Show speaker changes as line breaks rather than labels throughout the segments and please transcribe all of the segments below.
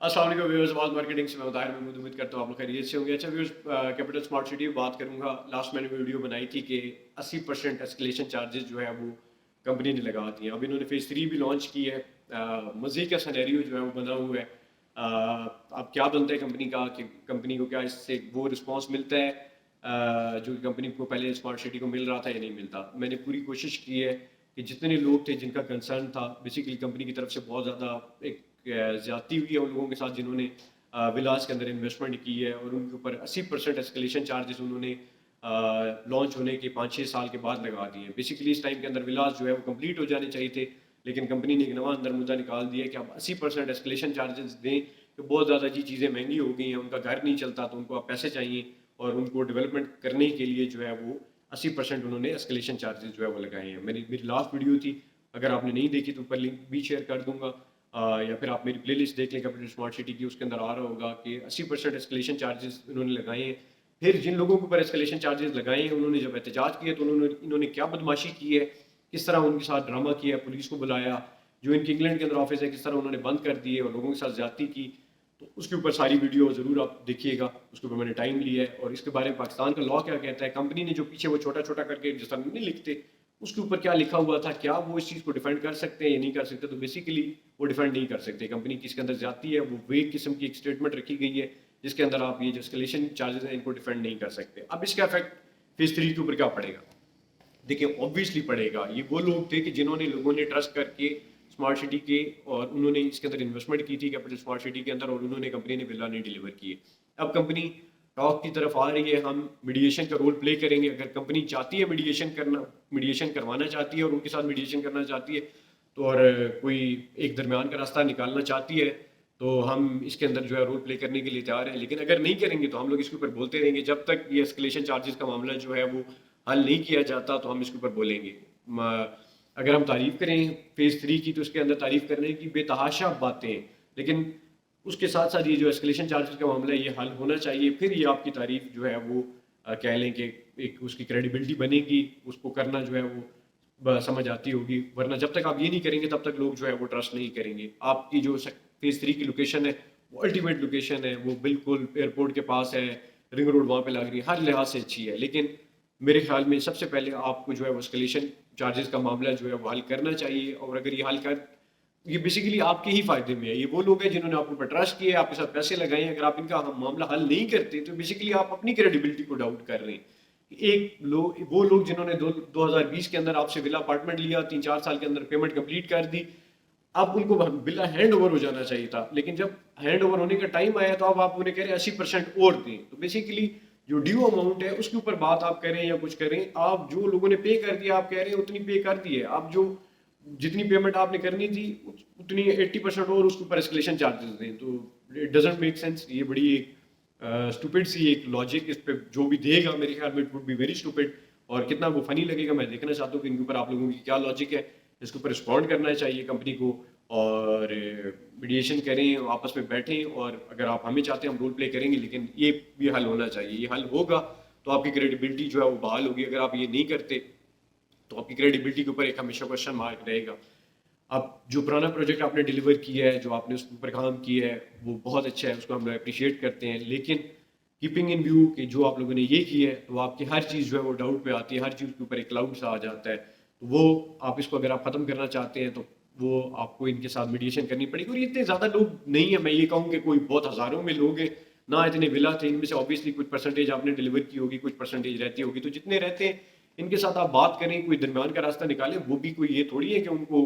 अस्सलाम वालेकुम व्यूअर्स, आवाज़ मार्केटिंग से मैं उताहिर महमूद उम्मीद करता हूँ आप लोग खैरियत से होंगे। अच्छा व्यूअर्स, कैपिटल स्मार्ट सिटी में बात करूँगा। लास्ट मैंने वीडियो बनाई थी कि 80% एस्केलेशन चार्जेस जो है वो कंपनी ने लगा दिए हैं। अब इन्होंने फेज़ 3 भी लॉन्च की है। मज़े का सिनेरियो जो है वो बना हुआ है। अब क्या बनता है कंपनी का कि कंपनी को क्या इससे वो रिस्पॉन्स मिलता है जो कि कंपनी को पहले स्मार्ट सिटी को मिल रहा था या नहीं मिलता। मैंने पूरी कोशिश की है कि जितने लोग थे जिनका कंसर्न था, बेसिकली कंपनी की तरफ से बहुत ज़्यादा एक ज़्यादती हुई है उन लोगों के साथ जिन्होंने विलास के अंदर इन्वेस्टमेंट की है, और उनके ऊपर 80% एस्केलेशन चार्जेस उन्होंने लॉन्च होने के 5-6 साल के बाद लगा दिए। बेसिकली इस टाइम के अंदर विलास जो है वो कंप्लीट हो जाने चाहिए थे, लेकिन कंपनी ने एक नवा अंदर मुद्दा निकाल दिया कि आप 80% एस्केलेशन चार्जेस दें, कि बहुत ज़्यादा जी चीज़ें महंगी हो गई हैं, उनका घर नहीं चलता तो उनको आप पैसे चाहिए, और उनको डेवलपमेंट करने के लिए जो है वो 80% उन्होंने एस्केलेशन चार्जेस जो है वो लगाए हैं। मेरी लास्ट वीडियो थी, अगर आपने नहीं देखी तो ऊपर लिंक भी शेयर कर दूंगा, या फिर आप मेरी प्लेलिस्ट देख लें कैपिटल स्मार्ट सिटी की, उसके अंदर आ रहा होगा कि 80% एस्केलेशन चार्जेस इन्होंने लगाए हैं। फिर जिन लोगों के ऊपर एस्केलेशन चार्जेस लगाए हैं उन्होंने जब एहतजाज किया तो इन्होंने क्या बदमाशी की है, किस तरह उनके साथ ड्रामा किया, पुलिस को बुलाया, जो इनके इंग्लैंड के अंदर ऑफिस है किस तरह उन्होंने बंद कर दिए और लोगों के साथ ज्यादती की। तो उसके ऊपर सारी वीडियो ज़रूर आप देखिएगा, उसके ऊपर मैंने टाइम लिया है। और इसके बारे में पाकिस्तान का लॉ क्या कहता है, कंपनी ने जो पीछे वो छोटा छोटा करके जिस तरह नहीं लिखते, उसके ऊपर क्या लिखा हुआ था, क्या वो इस चीज़ को डिफेंड कर सकते हैं या नहीं कर सकते। तो बेसिकली वो डिफेंड नहीं कर सकते। कंपनी की इसके अंदर जाती है, वो वेग किस्म की एक स्टेटमेंट रखी गई है जिसके अंदर आप ये जो एस्केलेशन चार्जेस हैं इनको डिफेंड नहीं कर सकते। अब इसका इफेक्ट फेज 3 के ऊपर क्या पड़ेगा? देखिए ऑब्वियसली पड़ेगा। ये वो लोग थे कि जिन्होंने लोगों ने ट्रस्ट करके स्मार्ट सिटी के, और उन्होंने इसके अंदर इन्वेस्टमेंट की थी कैपिटल स्मार्ट सिटी के अंदर, और उन्होंने कंपनी ने बिल्ला नहीं डिलीवर किए। अब कंपनी टॉक की तरफ आ रही है, हम मीडिएशन का रोल प्ले करेंगे। अगर कंपनी चाहती है मीडिएशन करवाना चाहती है और उनके साथ मीडिएशन करना चाहती है तो, और कोई एक दरमियान का रास्ता निकालना चाहती है तो हम इसके अंदर जो है रोल प्ले करने के लिए तैयार हैं। लेकिन अगर नहीं करेंगे तो हम लोग इसके ऊपर बोलते रहेंगे जब तक ये एस्केलेशन चार्जेस का मामला जो है वो हल नहीं किया जाता, तो हम इसके ऊपर बोलेंगे। अगर हम तारीफ़ करें फेज़ 3 की तो इसके अंदर तारीफ़ करने की बेतहाशा बातें हैं, लेकिन उसके साथ साथ ये जो एस्केलेशन चार्जेस का मामला है ये हल होना चाहिए, फिर ये आपकी तारीफ़ जो है वो कह लें कि एक उसकी क्रेडिबिलिटी बनेगी, उसको करना जो है वो समझ आती होगी। वरना जब तक आप ये नहीं करेंगे तब तक लोग जो है वो ट्रस्ट नहीं करेंगे। आपकी जो फेज़ 3 की लोकेशन है वो अल्टीमेट लोकेशन है, वो बिल्कुल एयरपोर्ट के पास है, रिंग रोड वहाँ पे लग रही है, हर लिहाज से अच्छी है। लेकिन मेरे ख्याल में सबसे पहले आपको जो है वो एस्केलेशन चार्जेस का मामला जो है वो हल करना चाहिए। और अगर ये हल कर, ये बेसिकली आपके ही फायदे में है। ये वो लोग हैं जिन्होंने आपके ऊपर ट्रस्ट किया, आपके साथ पैसे लगाए हैं। अगर आप इनका मामला हल नहीं करते तो बेसिकली आप अपनी क्रेडिबिलिटी को डाउट कर रहे हैं। वो लोग जिन्होंने 2020 के अंदर आपसे विला अपार्टमेंट लिया, 3-4 साल के अंदर पेमेंट कंप्लीट कर दी, अब उनको बिल्ला हैंड ओवर हो जाना चाहिए था। लेकिन जब हैंड ओवर होने का टाइम आया तो अब आप उन्हें कह रहे हैं 80% और दें। तो बेसिकली जो ड्यू अमाउंट है उसके ऊपर बात आप करें या कुछ करें, आप जो लोगों ने पे कर दिया आप कह रहे हैं उतनी पे कर दी है। आप जो जितनी पेमेंट आपने करनी थी उतनी 80% और उसके ऊपर एस्केलेशन चार्जेस दें, तो इट डजंट मेक सेंस। ये बड़ी एक स्टूपिड सी एक लॉजिक, इस पे जो भी देगा मेरे ख्याल में it would be very stupid. और कितना वो फनी लगेगा मैं देखना चाहता हूँ कि इनके ऊपर आप लोगों की क्या लॉजिक है। इसके ऊपर रिस्पॉन्ड करना चाहिए कंपनी को, और मीडिएशन करें, आपस में बैठें, और अगर आप हमें चाहते हैं हम रोल प्ले करेंगे, लेकिन ये हल होना चाहिए। ये हल होगा तो आपकी क्रेडिबिलिटी जो है वो बहाल होगी। अगर आप ये नहीं करते तो आपकी क्रेडिबिलिटी के ऊपर एक हमेशा क्वेश्चन मार्क रहेगा। अब जो पुराना प्रोजेक्ट आपने डिलीवर किया है, जो आपने उसके ऊपर काम किया है वो बहुत अच्छा है, उसको हम लोग अप्रिशिएट करते हैं। लेकिन कीपिंग इन व्यू कि जो आप लोगों ने ये किया है तो आपकी हर चीज़ जो है वो डाउट में आती है, हर चीज़ के ऊपर एक क्लाउड सा आ जाता है। तो वो आप इसको अगर आप ख़त्म करना चाहते हैं तो वो आपको इनके साथ मीडिएशन करनी पड़ेगी। और ये इतने ज़्यादा लोग नहीं है, मैं ये कहूँ कि कोई बहुत हज़ारों में लोग हैं ना, इतने विला थे। इनमें से ऑब्वियसली कुछ परसेंटेज आपने डिलीवर की होगी, कुछ परसेंटेज रहती होगी। तो जितने रहते हैं इनके साथ आप बात करें, कोई दरमियान का रास्ता निकालें। वो भी कोई ये थोड़ी है कि उनको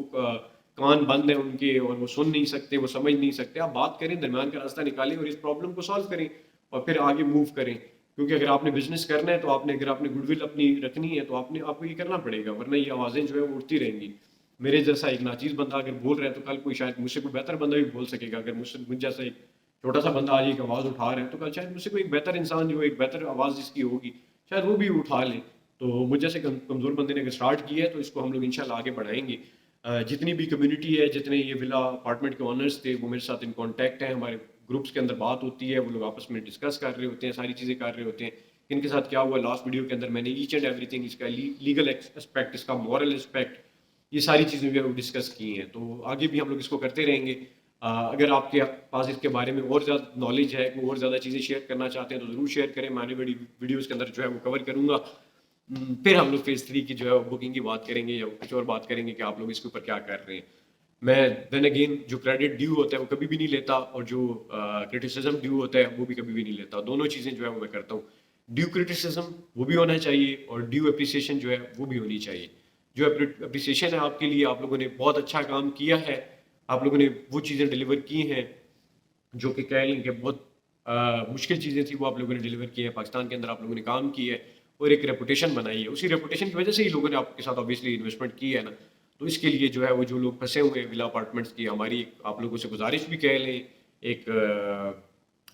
कान बंद है उनके और वो सुन नहीं सकते, वो समझ नहीं सकते। आप बात करें, दरमियान का रास्ता निकालें और इस प्रॉब्लम को सॉल्व करें और फिर आगे मूव करें। क्योंकि अगर आपने बिजनेस करना है तो अगर आपने गुडविल अपनी रखनी है तो आपको ये करना पड़ेगा, वरना ये आवाज़ें जो है वो उठती रहेंगी। मेरे जैसा एक नाचीज़ बंदा अगर बोल रहा है तो कल कोई शायद मुझसे कोई बेहतर बंदा भी बोल सकेगा। अगर मुझ जैसा एक छोटा सा बंदा आज एक आवाज़ उठा रहा है तो कल शायद मुझसे कोई एक बेहतर इंसान जो एक बेहतर आवाज़ जिसकी होगी शायद वो भी उठा ले। तो मुझ जैसे कमज़ोर बंदे ने अगर स्टार्ट किया है तो इसको हम लोग इंशाल्लाह आगे बढ़ाएंगे। जितनी भी कम्युनिटी है, जितने ये विला अपार्टमेंट के ओनर्स थे वो मेरे साथ इन कांटेक्ट हैं, हमारे ग्रुप्स के अंदर बात होती है, वो लोग आपस में डिस्कस कर रहे होते हैं, सारी चीज़ें कर रहे होते हैं। इनके साथ क्या हुआ, लास्ट वीडियो के अंदर मैंने ईच एंड एवरीथिंग, इसका लीगल एस्पेक्ट, इसका मॉरल एस्पेक्ट, ये सारी चीज़ें भी हम डिस्कस की हैं। तो आगे भी हम लोग इसको करते रहेंगे। اگر آپ کے پاس اس کے بارے میں اور زیادہ نالج ہے، کوئی اور زیادہ چیزیں شیئر کرنا چاہتے ہیں تو ضرور شیئر کریں، میں آنے والی ویڈیوز کے اندر جو ہے وہ کور کروں گا۔ پھر ہم لوگ فیز 3 کی جو ہے بکنگ کی بات کریں گے یا کچھ اور بات کریں گے کہ آپ لوگ اس کے اوپر کیا کر رہے ہیں۔ میں دین اگین جو کریڈٹ ڈیو ہوتا ہے وہ کبھی بھی نہیں لیتا، اور جو کرٹیسزم ڈیو ہوتا ہے وہ بھی کبھی بھی نہیں لیتا، دونوں چیزیں جو ہے وہ میں کرتا ہوں۔ ڈیو کرٹیسزم وہ بھی ہونا چاہیے اور ڈیو اپریسیشن جو ہے وہ بھی ہونی چاہیے۔ جو اپریسیشن ہے آپ کے لیے، آپ لوگوں نے بہت اچھا کام کیا ہے، آپ لوگوں نے وہ چیزیں ڈلیور کی ہیں جو کہ کہہ لیں کہ بہت مشکل چیزیں تھیں، وہ آپ لوگوں نے ڈلیور کی ہیں، پاکستان کے اندر آپ لوگوں نے کام کی ہے اور ایک ریپوٹیشن بنائی ہے، اسی ریپوٹیشن کی وجہ سے ہی لوگوں نے آپ کے ساتھ آبویسلی انویسٹمنٹ کی ہے نا۔ تو اس کے لیے جو ہے وہ جو لوگ پھنسے ہوئے ہیں ولا اپارٹمنٹس کی، ہماری آپ لوگوں سے گزارش بھی کہہ لیں، ایک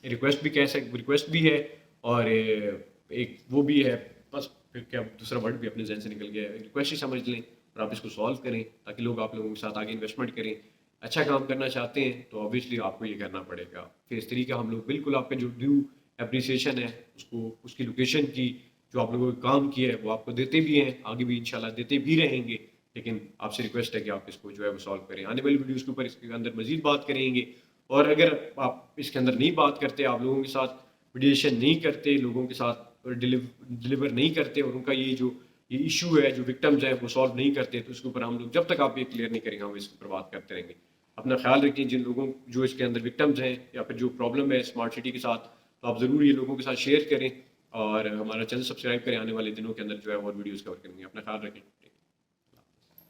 ریکویسٹ بھی کہہ سکتے، ریکویسٹ بھی ہے اور ایک وہ بھی ہے، بس پھر کیا دوسرا ورڈ بھی اپنے ذہن سے نکل گیا ہے، ریکویسٹ ہی سمجھ لیں اور آپ اس کو سالو کریں تاکہ لوگ آپ لوگوں کے ساتھ آگے انویسٹمنٹ کریں۔ اچھا کام کرنا چاہتے ہیں تو آبویسلی آپ کو یہ کرنا پڑے گا۔ فیز 3 کا ہم لوگ بالکل آپ کا جو ڈیو اپریسیشن ہے اس کو، اس کی لوکیشن کی، جو آپ لوگوں نے کام کیا ہے وہ آپ کو دیتے بھی ہیں، آگے بھی انشاءاللہ دیتے بھی رہیں گے، لیکن آپ سے ریکویسٹ ہے کہ آپ اس کو جو ہے وہ سالو کریں۔ آنے والی ویڈیوز کے اوپر اس کے اندر مزید بات کریں گے، اور اگر آپ اس کے اندر نہیں بات کرتے، آپ لوگوں کے ساتھ میڈیشن نہیں کرتے، لوگوں کے ساتھ ڈلیور نہیں کرتے اور ان کا یہ ایشو ہے جو وکٹمز ہیں وہ سالو نہیں کرتے، تو اس کے اوپر ہم لوگ جب تک آپ یہ کلیئر نہیں کریں گے ہم اس کے اوپر بات کرتے رہیں گے۔ اپنا خیال رکھیں، جن لوگوں جو اس کے اندر وکٹمز ہیں یا پھر جو پرابلم ہے اسمارٹ سٹی کے ساتھ، تو آپ ضرور یہ لوگوں کے ساتھ شیئر کریں اور ہمارا چینل سبسکرائب کریں، آنے والے دنوں کے اندر جو ہے اور ویڈیوز کور کریں گے۔ اپنا خیال رکھیں۔